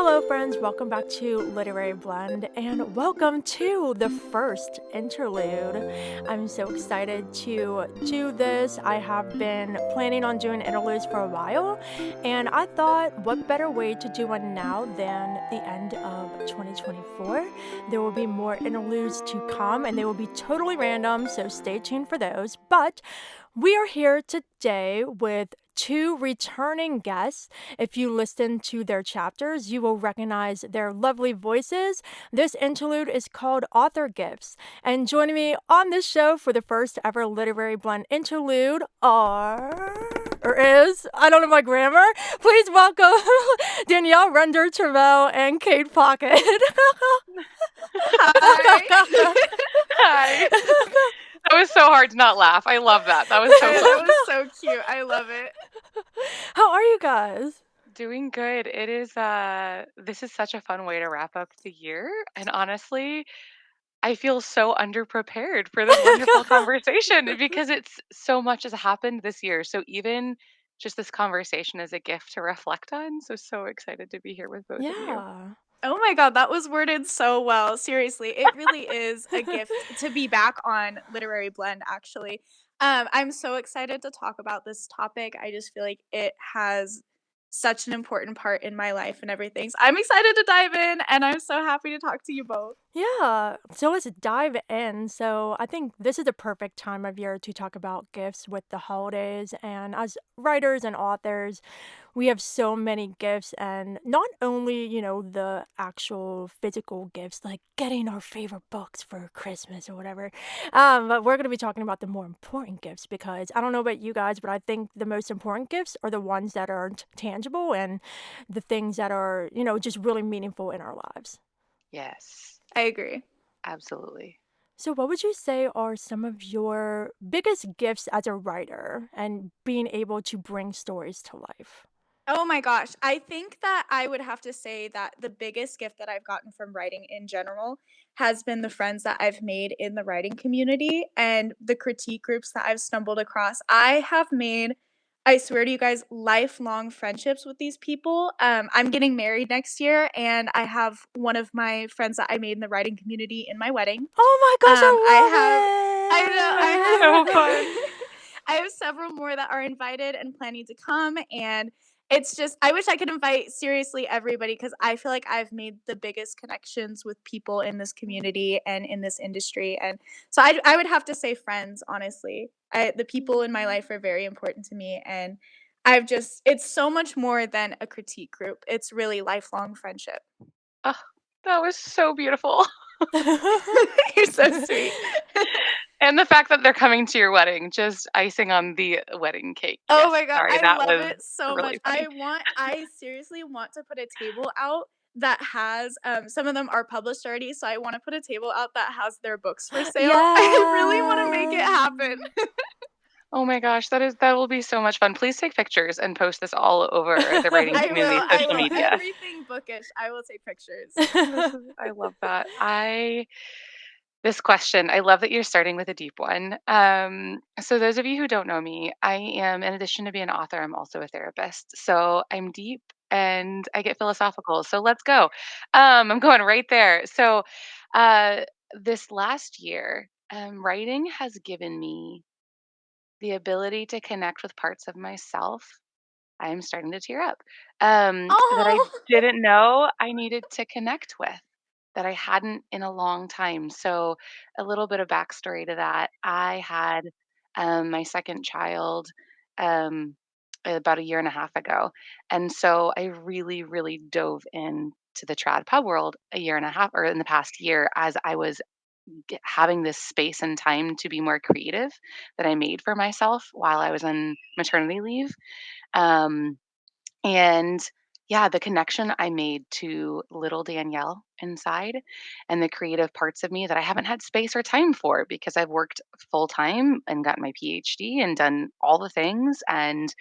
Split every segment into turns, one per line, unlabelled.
Hello, friends. Welcome back to Literary Blend, and welcome to the first interlude. I'm so excited to do this. I have been planning on doing interludes for a while, and I thought, what better way to do one now than the end of 2024? There will be more interludes to come, and they will be totally random, so stay tuned for those. But we are here today with two returning guests. If you listen to their chapters, you will recognize their lovely voices. This interlude is called Author Gifts. And joining me on this show for the first ever Literary Blend interlude I don't know my grammar. Please welcome Danielle Turmaud and Kate Pockett.
Hi.
Hi. That was so hard to not laugh. I love that. That was so
That
fun.
was so cute. I love it.
How are you guys?
Doing good. It is this is such a fun way to wrap up the year. And honestly, I feel so underprepared for this wonderful conversation because it's so much has happened this year. So even just this conversation is a gift to reflect on. So excited to be here with both of you.
Yeah.
Oh my God, that was worded so well. Seriously, it really is a gift to be back on Literary Blend, actually. I'm so excited to talk about this topic. I just feel like it has such an important part in my life and everything. So I'm excited to dive in, and I'm so happy to talk to you both.
Yeah, so let's dive in. So I think this is the perfect time of year to talk about gifts with the holidays. And as writers and authors, we have so many gifts, and not only, the actual physical gifts, like getting our favorite books for Christmas or whatever, but we're going to be talking about the more important gifts because I don't know about you guys, but I think the most important gifts are the ones that are tangible and the things that are, just really meaningful in our lives.
Yes,
I agree.
absolutely.
So, what would you say are some of your biggest gifts as a writer and being able to bring stories to life?
Oh my gosh. I think that I would have to say that the biggest gift that I've gotten from writing in general has been the friends that I've made in the writing community and the critique groups that I've stumbled across. I have made, I swear to you guys, lifelong friendships with these people. I'm getting married next year, and I have one of my friends that I made in the writing community in my wedding.
Oh my gosh,
I know,
I
So fun.
I have several more that are invited and planning to come, and it's just I wish I could invite seriously everybody because I feel like I've made the biggest connections with people in this community and in this industry, and so I would have to say friends, honestly. The people in my life are very important to me, and I've just it's so much more than a critique group. It's really lifelong friendship.
Oh, that was so beautiful.
You're so sweet.
And the fact that they're coming to your wedding, just icing on the wedding cake.
Oh
Yes,
my God,
sorry,
I
that
love
was
it so much.
really funny.
I seriously want to put a table out that has some of them are published already, so I want to put a table out that has their books for sale. I really want to make it happen.
Oh my gosh, that will be so much fun. Please take pictures and post this all over the writing
I
community
will. I
social
will.
media.
Everything bookish. I will take pictures.
I love that. This question, I love that you're starting with a deep one. So those of you who don't know me, I am, in addition to being an author, I'm also a therapist. So I'm deep and I get philosophical. So let's go. I'm going right there. So uh, this last year, writing has given me the ability to connect with parts of myself. I'm starting to tear up. That I
Oh.
didn't know I needed to connect with, that I hadn't in a long time. So, a little bit of backstory to that. I had my second child um, about a year and a half ago. And so I really, really dove into the trad pub world a year and a half, or in the past year, as I was having this space and time to be more creative that I made for myself while I was on maternity leave. Um, and yeah, the connection I made to little Danielle inside and the creative parts of me that I haven't had space or time for because I've worked full time and gotten my PhD and done all the things. And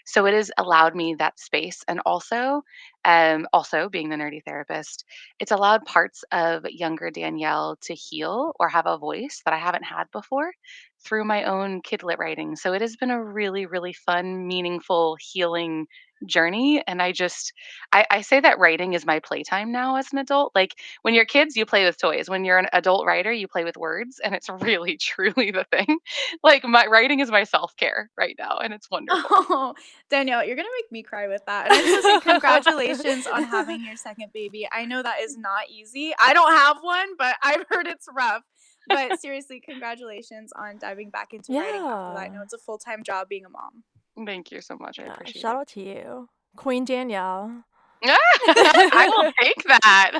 so it has allowed me that space. And also being the nerdy therapist, it's allowed parts of younger Danielle to heal or have a voice that I haven't had before through my own kidlit writing. So it has been a really, really fun, meaningful, healing journey. And I say that writing is my playtime now as an adult. Like when you're kids, you play with toys. When you're an adult writer, you play with words. And it's really, truly the thing. Like my writing is my self care right now. And it's wonderful.
Oh, Danielle, you're gonna make me cry with that. And I just wanna say congratulations on having your second baby. I know that is not easy. I don't have one, but I've heard it's rough. But seriously, congratulations on diving back into writing after that. I know
Yeah.
it's a full-time job being a mom.
Thank you so much. I
Yeah,
appreciate
shout
it.
out to you. Queen Danielle.
I will take that.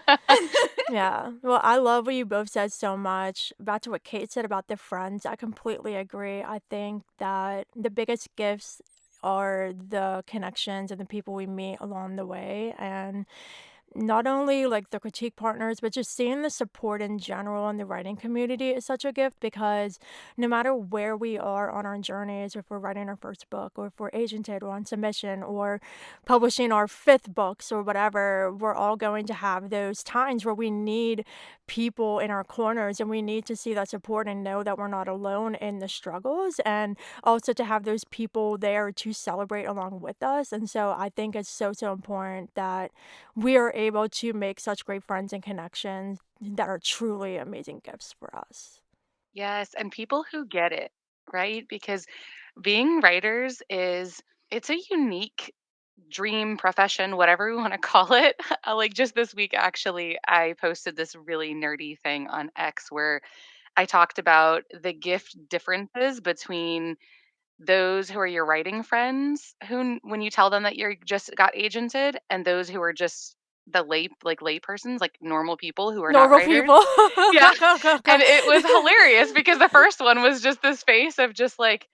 Yeah. Well, I love what you both said so much. Back to what Kate said about the friends, I completely agree. I think that the biggest gifts are the connections and the people we meet along the way. And not only like the critique partners, but just seeing the support in general in the writing community is such a gift because no matter where we are on our journeys, if we're writing our first book or if we're agented or on submission or publishing our fifth books or whatever, we're all going to have those times where we need people in our corners and we need to see that support and know that we're not alone in the struggles and also to have those people there to celebrate along with us. And so I think it's so, so important that we are able to make such great friends and connections that are truly amazing gifts for us.
Yes, and people who get it, right? Because being writers it's a unique dream profession, whatever we want to call it. Like just this week actually, I posted this really nerdy thing on X where I talked about the gift differences between those who are your writing friends when you tell them that you're just got agented and those who are just the lay persons, like normal people who are not
Normal
writers.
people.
Yeah. And it was hilarious because the first one was just this face of just like,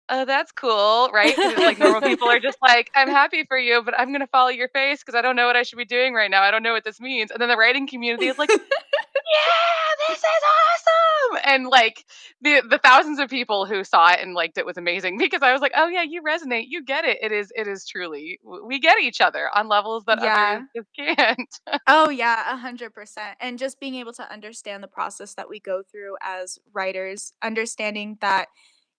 "Oh, that's cool," right? Because it's like normal people are just like, "I'm happy for you, but I'm gonna follow your face because I don't know what I should be doing right now. I don't know what this means." And then the writing community is like, "Yeah, this is awesome!" And like the thousands of people who saw it and liked it was amazing because I was like, "Oh yeah, you resonate, you get it. It is truly we get each other on levels that others
Yeah.
just can't."
Oh, yeah, 100%. And just being able to understand the process that we go through as writers, understanding that,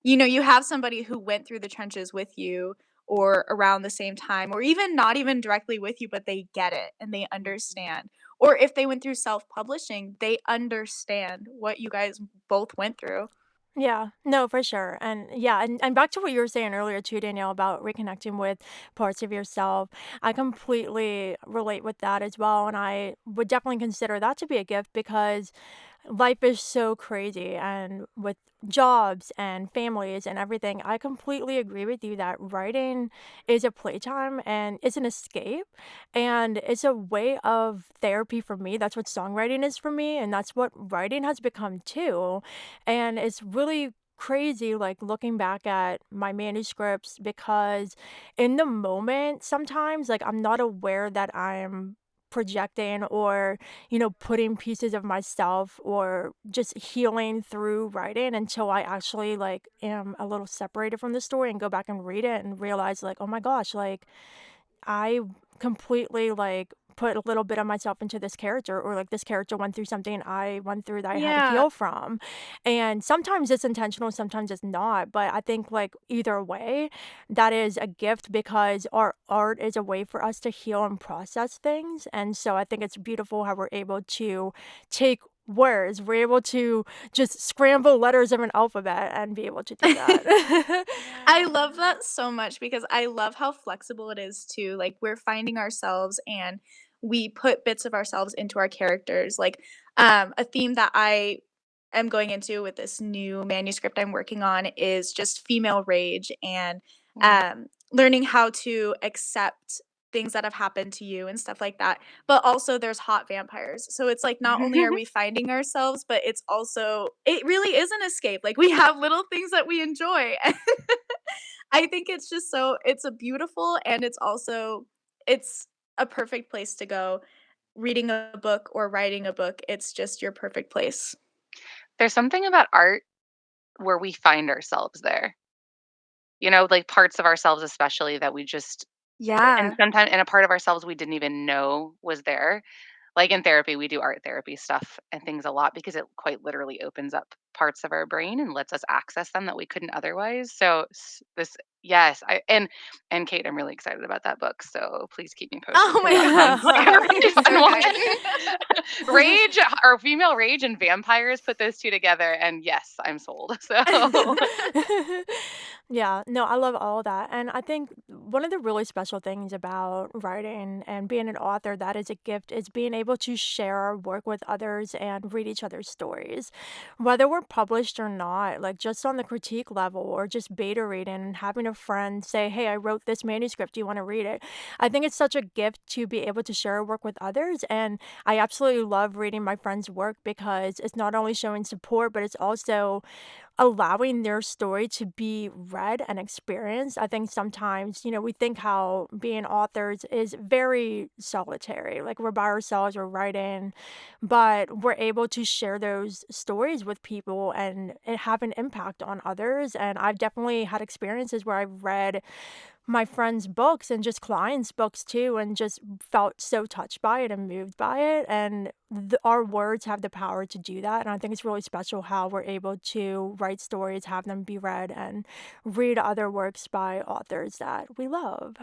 you have somebody who went through the trenches with you or around the same time, or even not even directly with you, but they get it and they understand. Or if they went through self publishing, they understand what you guys both went through.
Yeah, no, for sure. And yeah, and back to what you were saying earlier too, Danielle, about reconnecting with parts of yourself. I completely relate with that as well. And I would definitely consider that to be a gift because life is so crazy and with jobs and families and everything, I completely agree with you that writing is a playtime and it's an escape and it's a way of therapy for me. That's what songwriting is for me and that's what writing has become too. And it's really crazy like looking back at my manuscripts because in the moment sometimes like I'm not aware that I'm projecting or putting pieces of myself or just healing through writing until I actually like am a little separated from the story and go back and read it and realize like, oh my gosh, like I completely like put a little bit of myself into this character or like this character went through something I went through that I had to
Yeah.
heal from. And sometimes it's intentional, sometimes it's not, but I think like either way, that is a gift because our art is a way for us to heal and process things. And so I think it's beautiful how we're able to take words, we're able to just scramble letters of an alphabet and be able to do that.
I love that so much because I love how flexible it is too. Like we're finding ourselves and we put bits of ourselves into our characters. Like a theme that I am going into with this new manuscript I'm working on is just female rage and
Mm.
learning how to accept things that have happened to you and stuff like that. But also there's hot vampires. So it's like not only are we finding ourselves, but it's also it really is an escape. Like we have little things that we enjoy. I think it's just so it's a beautiful and it's a perfect place to go. Reading a book or writing a book, it's just your perfect place.
There's something about art where we find ourselves there. Like parts of ourselves especially that we just and
Yeah.
sometimes and a part of ourselves we didn't even know was there. Like in therapy, we do art therapy stuff and things a lot because it quite literally opens up parts of our brain and lets us access them that we couldn't otherwise. So this Yes, and Kate, I'm really excited about that book, so please keep me posted
Oh
because
my
that
gosh,
sounds like a
yeah,
really
it's
fun
so
one.
good.
Rage or female rage and vampires, put those 2 together, and yes, I'm sold. So
Yeah, no, I love all that. And I think one of the really special things about writing and being an author that is a gift is being able to share our work with others and read each other's stories. Whether we're published or not, like just on the critique level or just beta reading and having a friend say, "Hey, I wrote this manuscript. Do you want to read it?" I think it's such a gift to be able to share our work with others. And I absolutely love reading my friends' work because it's not only showing support, but it's also allowing their story to be read and experienced. I think sometimes, we think how being authors is very solitary, like we're by ourselves, we're writing, but we're able to share those stories with people and it have an impact on others. And I've definitely had experiences where I've read my friends' books and just clients' books too, and just felt so touched by it and moved by it. And our words have the power to do that. And I think it's really special how we're able to write stories, have them be read, and read other works by authors that we love.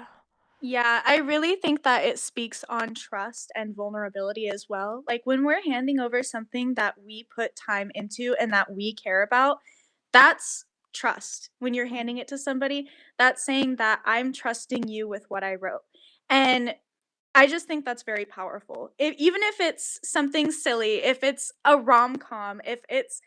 Yeah, I really think that it speaks on trust and vulnerability as well. Like when we're handing over something that we put time into and that we care about, that's trust. When you're handing it to somebody, that's saying that I'm trusting you with what I wrote. And I just think that's very powerful. Even if it's something silly, if it's a rom-com, if it's,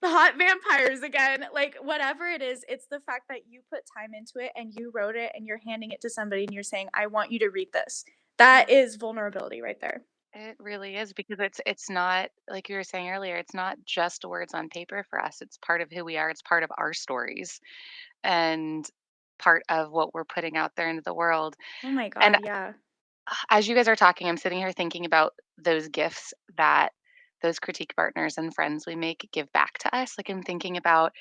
hot vampires again, like whatever it is, it's the fact that you put time into it and you wrote it and you're handing it to somebody and you're saying, "I want you to read this." That is vulnerability right there.
it really is because it's not like you were saying earlier, it's not just words on paper for us. It's part of who we are. It's part of our stories and part of what we're putting out there into the world.
Oh my
And
god, yeah.
as you guys are talking, I'm sitting here thinking about those gifts that those critique partners and friends we make give back to us. Like I'm thinking about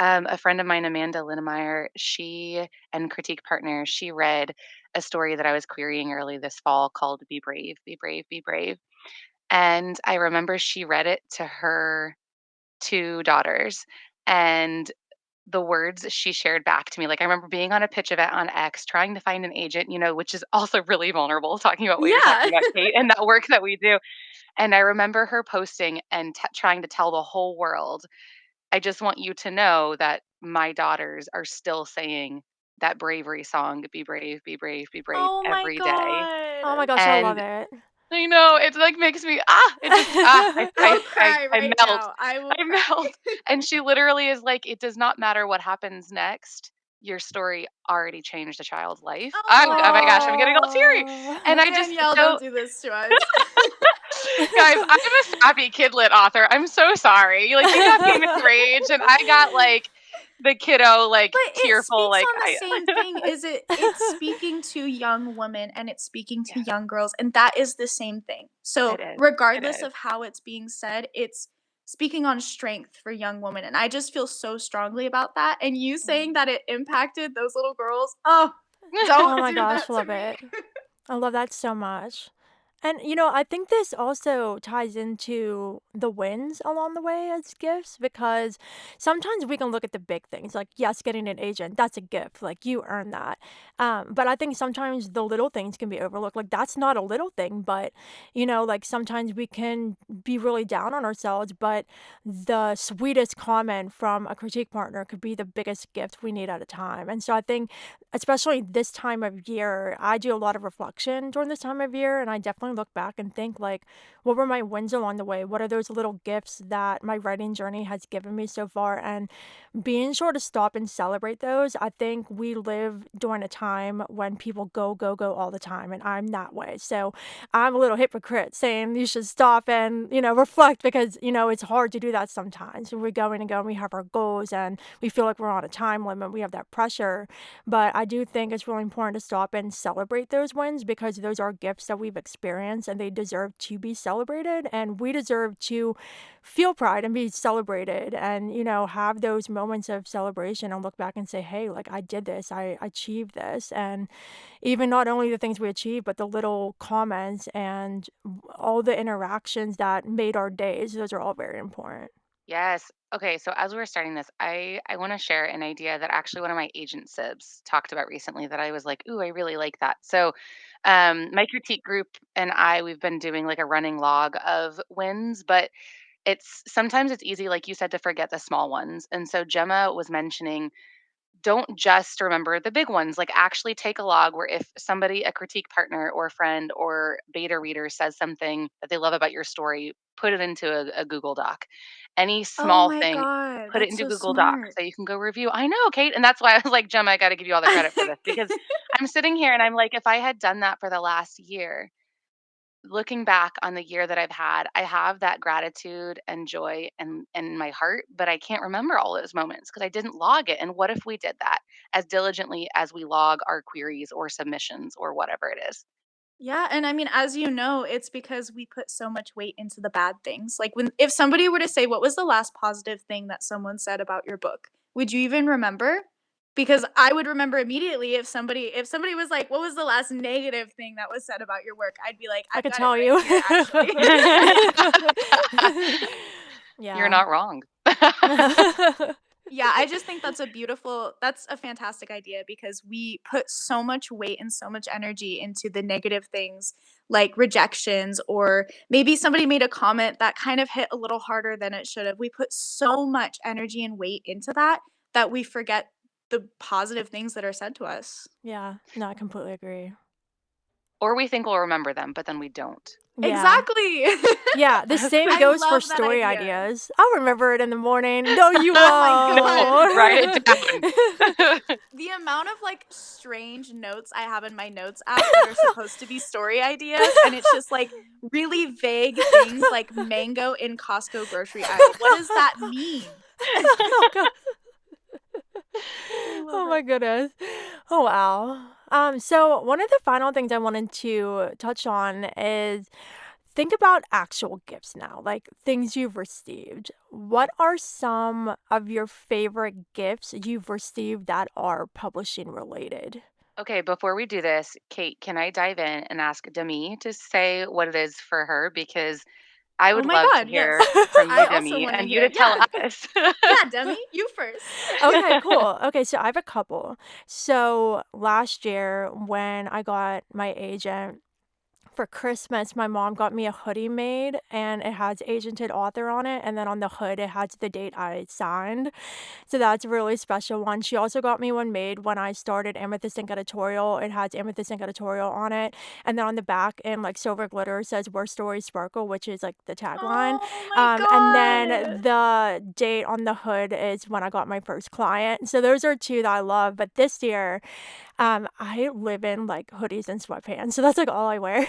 a friend of mine, Amanda Linnemeyer, she and critique partner, she read a story that I was querying early this fall called Be Brave, Be Brave, Be Brave. And I remember she read it to her 2 daughters. And the words she shared back to me, like, I remember being on a pitch event on X, trying to find an agent, which is also really vulnerable, talking about what you're
Yeah.
talking about, Kate, and that work that we do. And I remember her posting and trying to tell the whole world, "I just want you to know that my daughters are still saying that bravery song, 'Be brave, be brave,'
Oh my
every day."
Oh my
god.
gosh, I love
And
it.
I know, it, like, makes me it just
I'll cry
I
right
melt.
now. I will
I
cry.
melt. And she literally is like, "It does not matter what happens next. Your story already changed a child's life." Oh my gosh, I'm getting all teary. And
Oh.
I just
Danielle, don't
so
do this to us.
guys, I'm a sappy kidlit author. I'm so sorry. Like, you got Female Rage, and I got, like, the kiddo, like,
But it
tearful,
speaks
like,
on the
I
same thing, it's speaking to young women and it's speaking to
Yes,
young girls, and that is the same thing. So,
it is. It
regardless
is.
of how it's being said, it's speaking on strength for young women, and I just feel so strongly about that, and you saying
Mhm.
that it impacted those little girls, oh, don't
Oh my
do
gosh,
that to
love
me.
it. I love that so much. And I think this also ties into the wins along the way as gifts because sometimes we can look at the big things like, yes, getting an agent, that's a gift. Like, you earn that. But I think sometimes the little things can be overlooked. Like, that's not a little thing, but, like sometimes we can be really down on ourselves, but the sweetest comment from a critique partner could be the biggest gift we need at a time. And so I think especially this time of year, I do a lot of reflection during this time of year, and I definitely look back and think like, what were my wins along the way? What are those little gifts that my writing journey has given me so far? And being sure to stop and celebrate those. I think we live during a time when people go, go, go all the time, and I'm that way. So I'm a little hypocrite saying you should stop and, reflect because, it's hard to do that sometimes. We're going and going, we have our goals, and we feel like we're on a time limit. We have that pressure, but I do think it's really important to stop and celebrate those wins because those are gifts that we've experienced and they deserve to be celebrated. And we deserve to feel pride and be celebrated and, have those moments of celebration and look back and say, hey, like I did this, I achieved this. And even not only the things we achieved, but the little comments and all the interactions that made our days, those are all very important.
Yes. Okay, so as we're starting this, I want to share an idea that actually one of my agent sibs talked about recently that I was like, "Ooh, I really like that." So, my critique group and we've been doing like a running log of wins, but sometimes it's easy, like you said, to forget the small ones. And so Gemma was mentioning, don't just remember the big ones. Like, actually take a log where if somebody, a critique partner or friend or beta reader says something that they love about your story, put it into a Google Doc. Any
Oh
small
my
thing,
god,
put it
that's
into
so
Google Doc
smart.
so you can go review. I know, Kate. And that's why I was like, Gemma, I got to give you all the credit for this because I'm sitting here and I'm like, if I had done that for the last year, looking back on the year that I've had, I have that gratitude and joy in my heart, but I can't remember all those moments because I didn't log it. And what if we did that as diligently as we log our queries or submissions or whatever it is?
Yeah, and I mean, as you know, it's because we put so much weight into the bad things. Like when if somebody were to say, "What was the last positive thing that someone said about your book?" Would you even remember? Because I would remember immediately if somebody was like, "What was the last negative thing that was said about your work?" I'd be like,
I
"I've
could
got it
tell
right
you.
here, actually."
You're
Yeah.
not wrong.
Yeah, I just think that's a fantastic idea because we put so much weight and so much energy into the negative things like rejections, or maybe somebody made a comment that kind of hit a little harder than it should have. We put so much energy and weight into that that we forget the positive things that are said to us.
Yeah. No, I completely agree.
Or we think we'll remember them, but then we don't.
Yeah.
Exactly.
Yeah, the same
I
goes for
love that
story
idea.
ideas. I'll remember it in the morning. No, you
Oh my
No,
god.
write
won't.
it down.
The amount of, like, strange notes I have in my notes app that are supposed to be story ideas, and it's just, like, really vague things like mango in Costco grocery aisle. What does that mean?
Oh god.
I love
Oh my
it.
goodness. Oh wow. So one of the final things I wanted to touch on is think about actual gifts now, like things you've received. What are some of your favorite gifts you've received that are publishing related?
Okay, before we do this, Kate, can I dive in and ask Demi to say what it is for her? Because I
Oh
would
my
love to
god,
hear
yes.
from
I
you,
also
Demi,
wanna
and you
hear.
to tell
Yeah.
us.
Yeah, Demi, you first.
Okay, cool. Okay, so I have a couple. So last year when I got my agent for Christmas, my mom got me a hoodie made and it has agented author on it. And then on the hood, it has the date I signed. So that's a really special one. She also got me one made when I started Amethyst Ink Editorial. It has Amethyst Ink Editorial on it. And then on the back in like silver glitter says Where Stories Sparkle, which is like the tagline.
Oh my
And
god.
then the date on the hood is when I got my first client. So those are two that I love. But this year, I live in like hoodies and sweatpants, so that's like all I wear.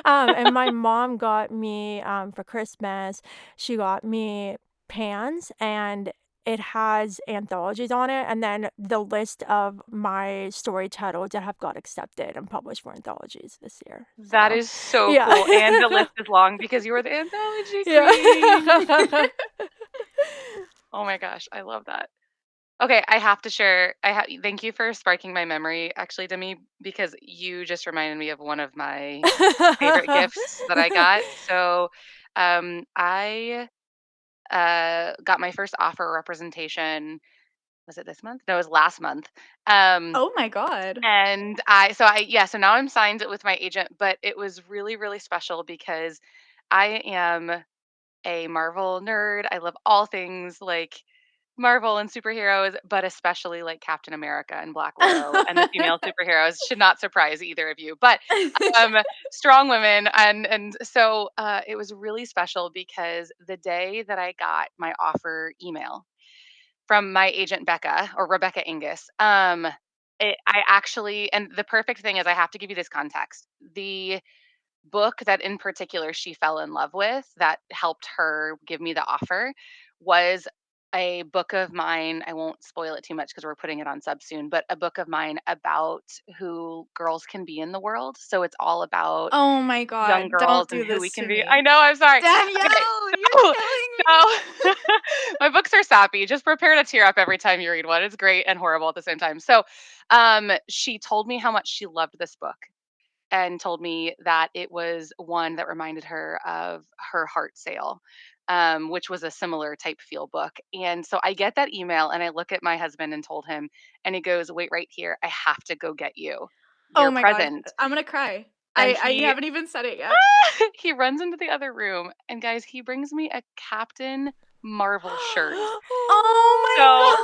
And my mom got me for Christmas, she got me pants and it has anthologies on it and then the list of my story titles that have got accepted and published for anthologies this year.
That
So,
is so
yeah.
cool. And the list is long because you are the anthology queen.
Yeah.
Oh my gosh, I love that. Okay, I have to share. Thank you for sparking my memory, actually, Demi, because you just reminded me of one of my favorite gifts that I got. So, I got my first offer representation. Was it this month? No, it was last month. Um,
Oh my god.
so now I'm signed with my agent, but it was really, really special because I am a Marvel nerd. I love all things like Marvel and superheroes, but especially like Captain America and Black Widow and the female superheroes should not surprise either of you. But um, strong women, and so it was really special because the day that I got my offer email from my agent Becca or Rebecca Angus, I actually, and the perfect thing is I have to give you this context. The book that in particular she fell in love with that helped her give me the offer was a book of mine. I won't spoil it too much because we're putting it on sub soon, but a book of mine about who girls can be in the world. So it's all about
Oh my
young
god,
girls
don't
and
do
who we
this
can
to
be. I
me.
know, I'm sorry. Okay.
Danielle, you're
So,
killing me.
so my books are sappy. Just prepare to tear up every time you read one. It's great and horrible at the same time. So she told me how much she loved this book and told me that it was one that reminded her of her heart sale. which was a similar type feel book. And so I get that email and I look at my husband and told him, and he goes, "Wait right here. I have to go get you
Oh
your
my god,
present."
I'm gonna cry.
And
I you
he
haven't even said it yet.
he runs into the other room, and guys, he brings me a Captain Marvel shirt. So
Oh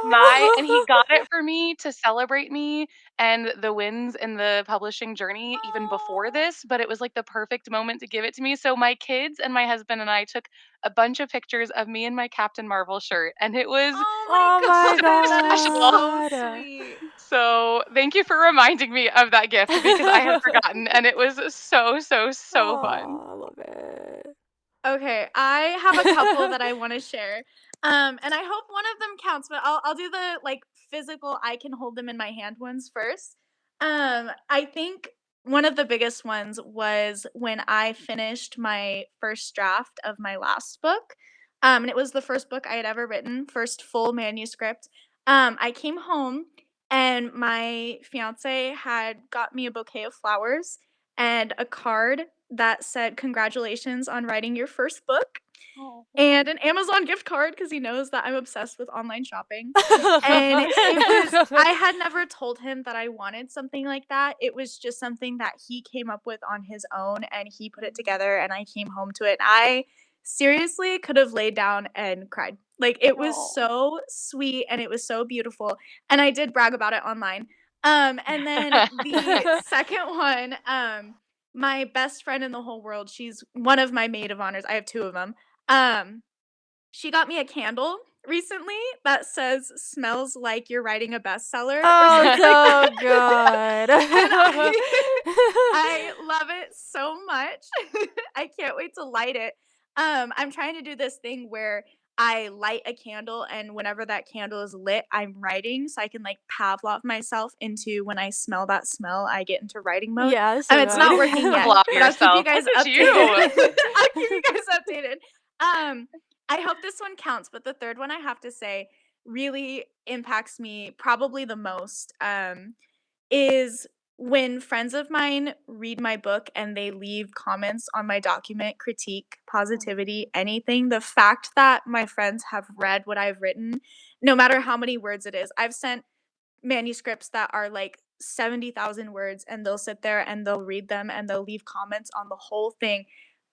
my and he got it for me to celebrate me and the wins in the publishing journey even before
my god.
this, but it was like the perfect moment to give it to me. So my kids and my husband and I took a bunch of pictures of me in my Captain Marvel shirt, and it was
Oh my
Oh my
so
god, that is
special.
so
god.
sweet.
So thank you for reminding me of that gift because I had forgotten, and it was so, so, so fun.
Oh, I love it.
Okay, I have a couple that I want to share. And I hope one of them counts, but I'll do the like physical I can hold them in my hand ones first. I think one of the biggest ones was when I finished my first draft of my last book. And it was the first book I had ever written, first full manuscript. I came home and my fiance had got me a bouquet of flowers and a card that said, "Congratulations on writing your first book,"
Oh.
and an Amazon gift card because he knows that I'm obsessed with online shopping. And it was, I had never told him that I wanted something like that. It was just something that he came up with on his own and he put it together, and I came home to it. I seriously could have laid down and cried. Like, it was
Oh.
so sweet and it was so beautiful. And I did brag about it online. And then the second one, my best friend in the whole world, she's one of my maid of honors. I have two of them. Um, she got me a candle recently that says "Smells like you're writing a bestseller" or
Oh,
something like
so
that.
good.
And I love it so much. I can't wait to light it. I'm trying to do this thing where I light a candle, and whenever that candle is lit, I'm writing so I can like Pavlov myself into when I smell that smell, I get into writing mode.
Yeah, so
It's not working
good.
yet,
Love
but I'll keep you
yourself.
guys
Look at
updated.
you.
I'll keep you guys updated. Um, I hope this one counts, but the third one I have to say really impacts me probably the most. Is when friends of mine read my book and they leave comments on my document, critique, positivity, anything, the fact that my friends have read what I've written, no matter how many words it is. I've sent manuscripts that are like 70,000 words, and they'll sit there and they'll read them and they'll leave comments on the whole thing.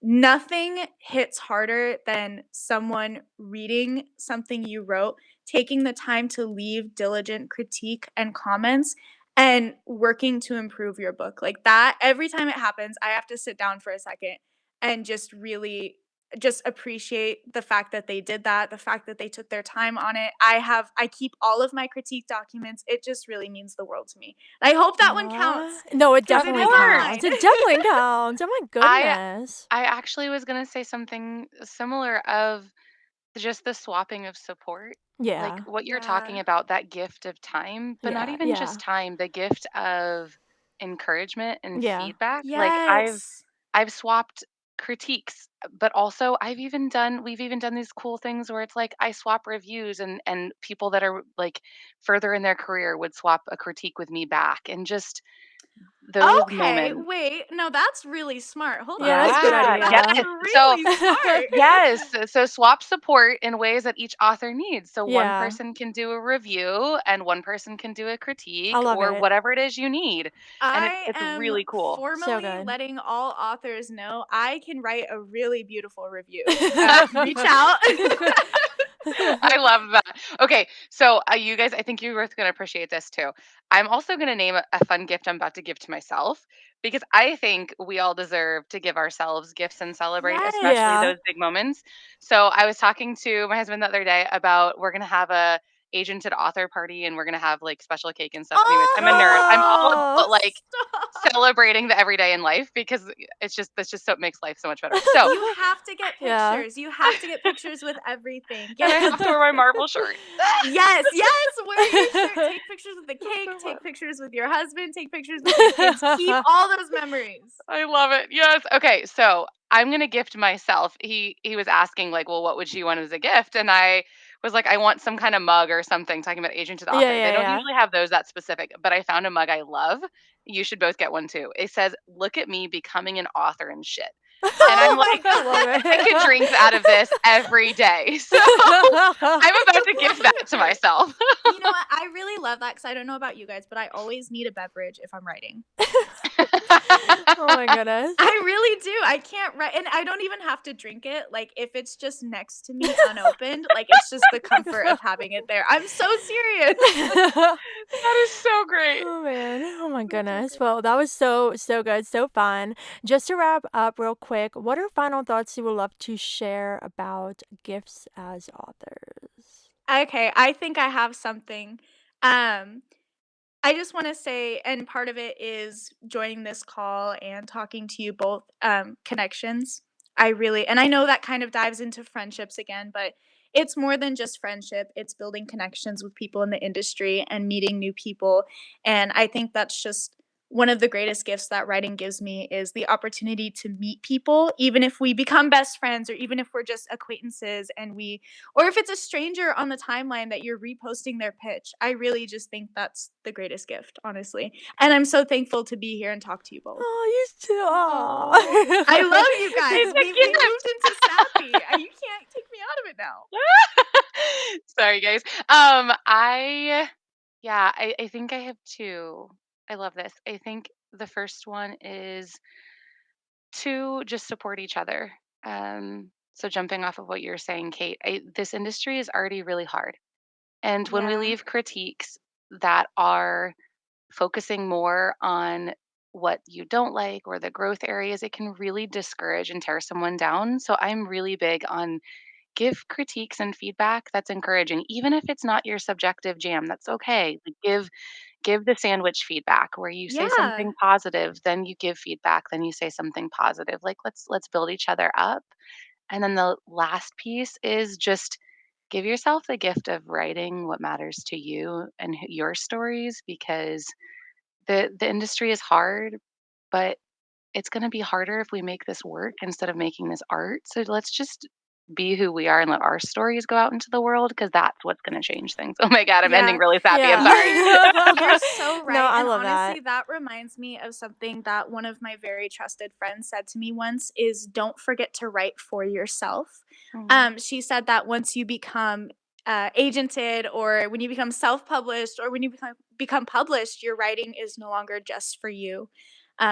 Nothing hits harder than someone reading something you wrote, taking the time to leave diligent critique and comments, and working to improve your book. Like that, every time it happens, I have to sit down for a second and just really just appreciate the fact that they did that, the fact that they took their time on it. I keep all of my critique documents. It just really means the world to me. I hope that one
Aw.
counts
No, it
because it
definitely
is
Course.
counts.
online.
It definitely counts. Oh my
I
goodness.
I actually was gonna say something similar of just the swapping of support. Like
Yeah.
what you're
Yeah.
talking about, that gift of time, but not
Yeah,
even just
yeah.
time, the gift of encouragement and
Yeah.
feedback. Like
Yes.
I've swapped critiques, but also we've even done these cool things where it's like I swap reviews, and people that are like further in their career would swap a critique with me back, and just those
Okay,
moments.
wait. No, that's really smart. Hold
Yeah,
on.
that's a good
Yeah,
That's
idea.
yes. So
really smart.
yes, so swap support in ways that each author needs. So one
Yeah,
person can do a review and one person can do a
I
critique
love
or
it.
whatever it is you need. And
I
it's
am
really cool.
So
formally
good.
letting all authors know I can write a really beautiful review. Reach out.
I love that. Okay, so you guys, I think you're both going to appreciate this too. I'm also going to name a fun gift I'm about to give to myself because I think we all deserve to give ourselves gifts and celebrate, especially
Yes.
Yeah.
those big moments. So I was talking to my husband the other day about we're going to have a agented author party and we're going to have like special cake and stuff. Anyways, I'm a nerd. I'm all
Oh.
about like
Stop.
celebrating the everyday in life because it's just that's just so it makes life so much better. So,
You have to get
Yeah.
pictures. You have to get pictures with everything.
and
Get
I have to wear my Marvel shirt.
Yes, yes, wear your shirt. Take pictures with the
It's
cake,
so fun.
take pictures with your husband, take pictures with your kids. Keep all those memories.
I love it. Yes. Okay. So I'm gonna gift myself. He was asking like, well, what would you want as a gift? And I was like, I want some kind of mug or something. Talking about agent to the
Yeah,
author. They
yeah,
don't
yeah.
usually have those that specific, but I found a mug I love. You should both get one too. It says, "Look at me becoming an author and shit." And I'm like,
I love
I could drink out of this every day. So I'm about to gift that to myself.
You know what? I really love that because I don't know about you guys, but I always need a beverage if I'm writing.
Oh my goodness.
I really do. I can't write, and I don't even have to drink it. Like if it's just next to me unopened, like it's just the comfort of having it there. I'm so serious.
That is so great.
Oh man. Oh my
That's so
goodness.
good.
Well, that was so good, so fun. Just to wrap up real quick, what are final thoughts you would love to share about gifts as authors?
Okay, I think I have something. Um, I just want to say, and part of it is joining this call and talking to you both, connections. I really, and I know that kind of dives into friendships again, but it's more than just friendship. It's building connections with people in the industry and meeting new people. And I think that's just one of the greatest gifts that writing gives me is the opportunity to meet people, even if we become best friends or even if we're just acquaintances and or if it's a stranger on the timeline that you're reposting their pitch. I really just think that's the greatest gift, honestly. And I'm so thankful to be here and talk to you both.
Oh, you too.
Oh,
I love you guys.
it's a
We
gift.
moved into Sappy. You can't take me out of it now.
Sorry, guys. I think I have two. I love this. I think the first one is to just support each other. So jumping off of what you're saying, Kate, this industry is already really hard. And when we
Yeah.
leave critiques that are focusing more on what you don't like or the growth areas, it can really discourage and tear someone down. So I'm really big on give critiques and feedback that's encouraging, even if it's not your subjective jam. That's okay. Like, give the sandwich feedback where you say
Yeah.
something positive, then you give feedback, then you say something positive. Like let's build each other up. And then the last piece is just give yourself the gift of writing what matters to you and your stories, because the industry is hard, but it's going to be harder if we make this work instead of making this art. So let's just be who we are and let our stories go out into the world, because that's what's going to change things. Oh my God, I'm ending
Yeah.
really sappy. I'm
Yeah.
sorry.
You're so
No,
right.
I
And
love
honestly,
that.
that reminds me of something that one of my very trusted friends said to me once is don't forget to write for yourself.
Mm,
She said that once you become agented or when you become self-published or when you become published, your writing is no longer just for you.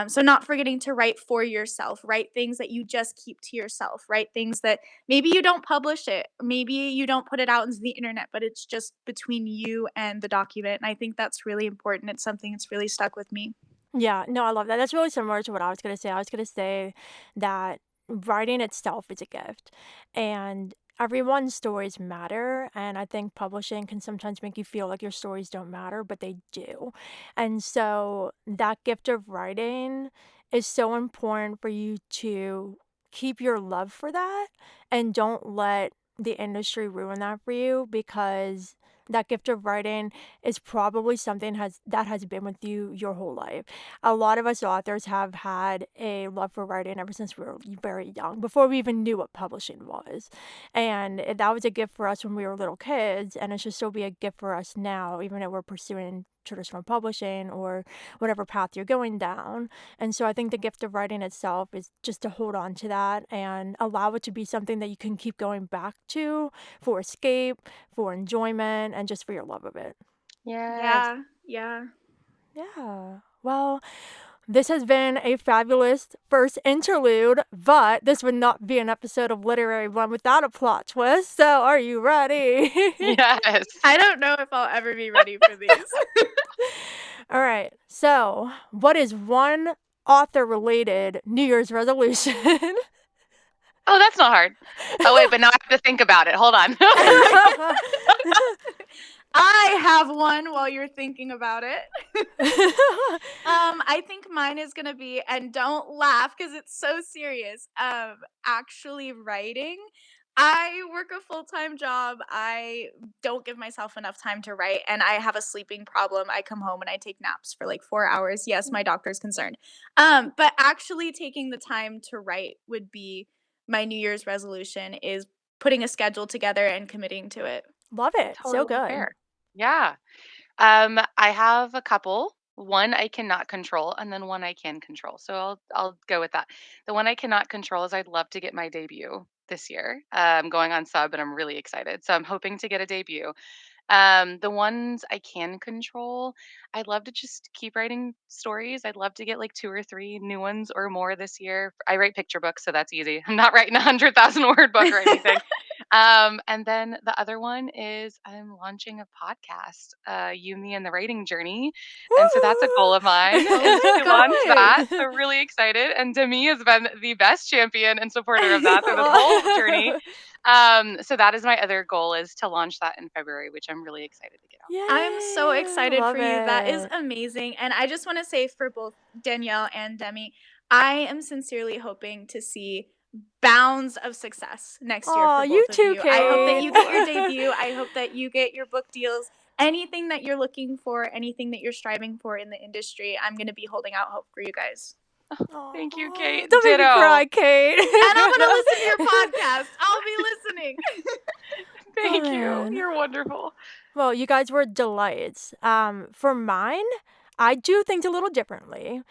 So not forgetting to write for yourself, write things that you just keep to yourself, write things that maybe you don't publish it, maybe you don't put it out into the internet, but it's just between you and the document. And I think that's really important. It's something that's really stuck with me.
Yeah, no, I love that. That's really similar to what I was going to say. I was going to say that writing itself is a gift and everyone's stories matter. And I think publishing can sometimes make you feel like your stories don't matter, but they do. And so that gift of writing is so important for you to keep your love for that and don't let the industry ruin that for you, because that gift of writing is probably something that has been with you your whole life. A lot of us authors have had a love for writing ever since we were very young, before we even knew what publishing was. And that was a gift for us when we were little kids, and it should still be a gift for us now, even if we're pursuing traditional publishing or whatever path you're going down. And so I think the gift of writing itself is just to hold on to that and allow it to be something that you can keep going back to for escape, for enjoyment, and just for your love of it.
yes.
Yeah, yeah.
Yeah. Well, this has been a fabulous first interlude, but this would not be an episode of Literary Blend without a plot twist. So, are you ready?
Yes.
I don't know if I'll ever be ready for these.
All right. So, what is one author related New Year's resolution?
Oh, that's not hard. Oh wait, but now I have to think about it. Hold on.
I have one while you're thinking about it. I think mine is gonna be, and don't laugh because it's so serious. Actually writing. I work a full-time job. I don't give myself enough time to write, and I have a sleeping problem. I come home and I take naps for like 4 hours. Yes, my doctor's concerned. But actually taking the time to write would be my New Year's resolution. Is putting a schedule together and committing to it.
Love it. So
Totally
good.
fair. Yeah. I have a couple. one I cannot control, and then one I can control. So I'll go with that. The one I cannot control is I'd love to get my debut this year. I'm going on sub, and I'm really excited. So I'm hoping to get a debut. The ones I can control, I'd love to just keep writing stories. I'd love to get like 2 or 3 new ones or more this year. I write picture books, so that's easy. I'm not writing a 100,000 word book or anything. And then the other one is I'm launching a podcast, You, Me, and the Writing Journey. And so that's a goal of mine
Oh
is
my
to launch that.
gosh.
So really excited. And Demi has been the best champion and supporter of that through this whole journey. So that is my other goal is to launch that in February, which I'm really excited to get out.
I'm so
Yay!
excited for
Love
you. That is
it.
amazing. And I just want to say for both Danielle and Demi, I am sincerely hoping to see bounds of success next year
Aw,
for
you
both of
too,
you. I hope that
Kate.
you get your debut. I hope that you get your book deals. Anything that you're looking for, anything that you're striving for in the industry, I'm going to be holding out hope for you guys.
Thank you,
Aw,
Kate.
don't make me
Ditto.
cry, Kate.
And I'm going to listen to your podcast. I'll be listening.
Thank you.
man.
You're wonderful.
Well, you guys were delights. For mine, I do things a little differently.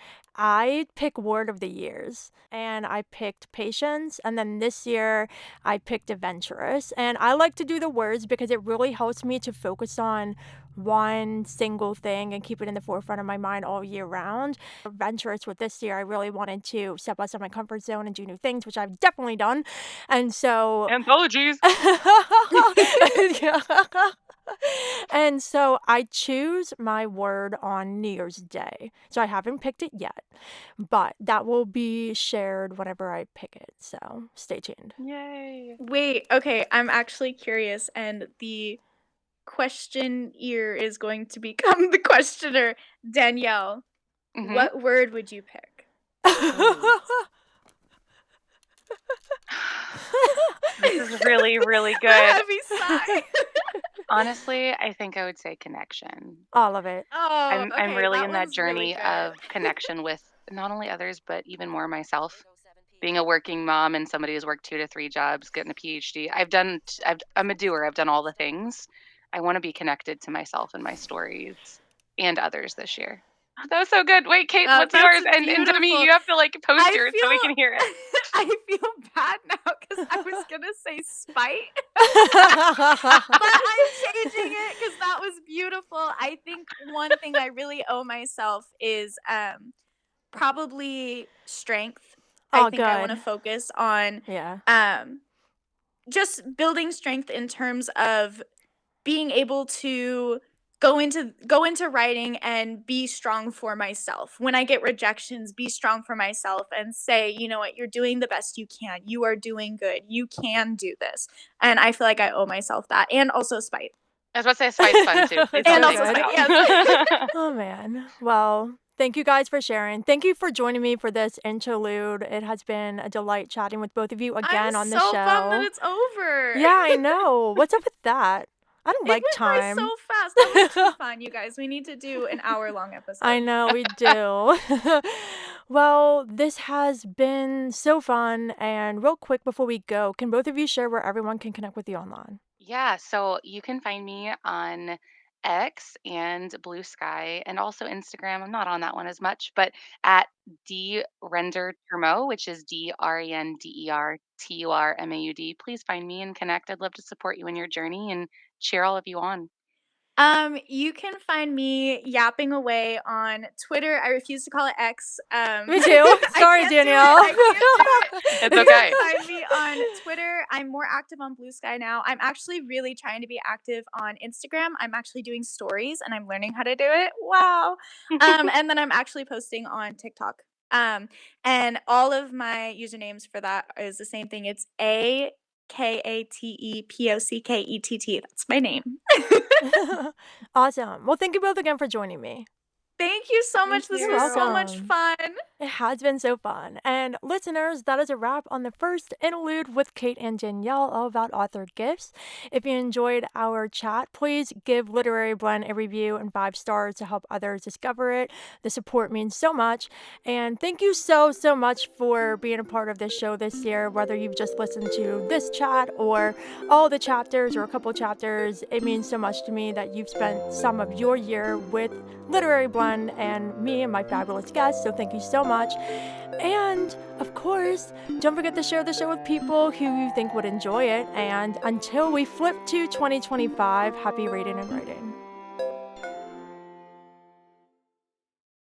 I pick word of the years, and I picked patience, and then this year I picked adventurous. And I like to do the words because it really helps me to focus on one single thing and keep it in the forefront of my mind all year round. Adventurous with this year, I really wanted to step outside my comfort zone and do new things, which I've definitely done. And so
Anthologies.
yeah. And so I choose my word on New Year's Day. So I haven't picked it yet, but that will be shared whenever I pick it. So stay tuned.
Yay.
Wait, okay, I'm actually curious, and the questioner is going to become the questioner. Danielle,
Mhm.
what word would you pick?
This is really, really
A
good.
heavy sigh.
Honestly, I think I would say connection.
All of it.
Oh,
I'm
okay,
really
that
in that
one's really
journey
good.
of connection with not only others, but even more myself. Being a working mom and somebody who's worked 2 to 3 jobs, getting a PhD. I'm a doer. I've done all the things. I want to be connected to myself and my stories and others this year. Oh, that was so good. Wait, Kate, what's
That's
yours? And Demi,
beautiful.
you have to like post
I
yours so we can
feel
hear it.
I feel bad now because I was gonna say spite, but I'm changing it because that was beautiful. I think one thing I really owe myself is probably strength. I
Oh,
think I want to
good.
focus on
Yeah.
just building strength in terms of being able to go into writing and be strong for myself. When I get rejections, be strong for myself and say, you know what, you're doing the best you can. You are doing good. You can do this. And I feel like I owe myself that. And also spite.
I was about to say spite's fun too. Please
It's
don't
And
so
take
also
that
good.
spite,
out.
yes.
Oh man. Well, thank you guys for sharing. Thank you for joining me for this interlude. It has been a delight chatting with both of you again
I'm
on the
so bummed that
show.
it's over.
Yeah, I know. What's up with that? I don't
It
like
went by
time.
so fast. That was too fun, you guys. We need to do an hour-long episode.
I know we do. Well, this has been so fun. And real quick before we go, can both of you share where everyone can connect with you online?
Yeah, so you can find me on X and Blue Sky and also Instagram. I'm not on that one as much, but at drender Turmaud, which is DRenderTurmaud. Please find me and connect. I'd love to support you in your journey and cheer all of you on.
You can find me yapping away on Twitter. I refuse to call it X.
Me too.
I
Sorry,
can't do it.
Danielle.
I can't do it.
It's
You
okay.
can find me on Twitter. I'm more active on Blue Sky now. I'm actually really trying to be active on Instagram. I'm actually doing stories and I'm learning how to do it. Wow. And then I'm actually posting on TikTok. And all of my usernames for that is the same thing. It's AKATEPOCKETT. That's my name.
Awesome. Well, thank you both again for joining me.
Thank you so much. This
you.
was so much
Welcome.
fun.
It has been so fun. And listeners, that is a wrap on the first interlude with Kate and Danielle all about author gifts. If you enjoyed our chat, please give Literary Blend a review and 5 stars to help others discover it. The support means so much. And thank you so much for being a part of this show this year, whether you've just listened to this chat or all the chapters or a couple chapters. It means so much to me that you've spent some of your year with Literary Blend fun, and me and my fabulous guests, so thank you so much. And of course, don't forget to share the show with people who you think would enjoy it. And until we flip to 2025, happy reading and writing.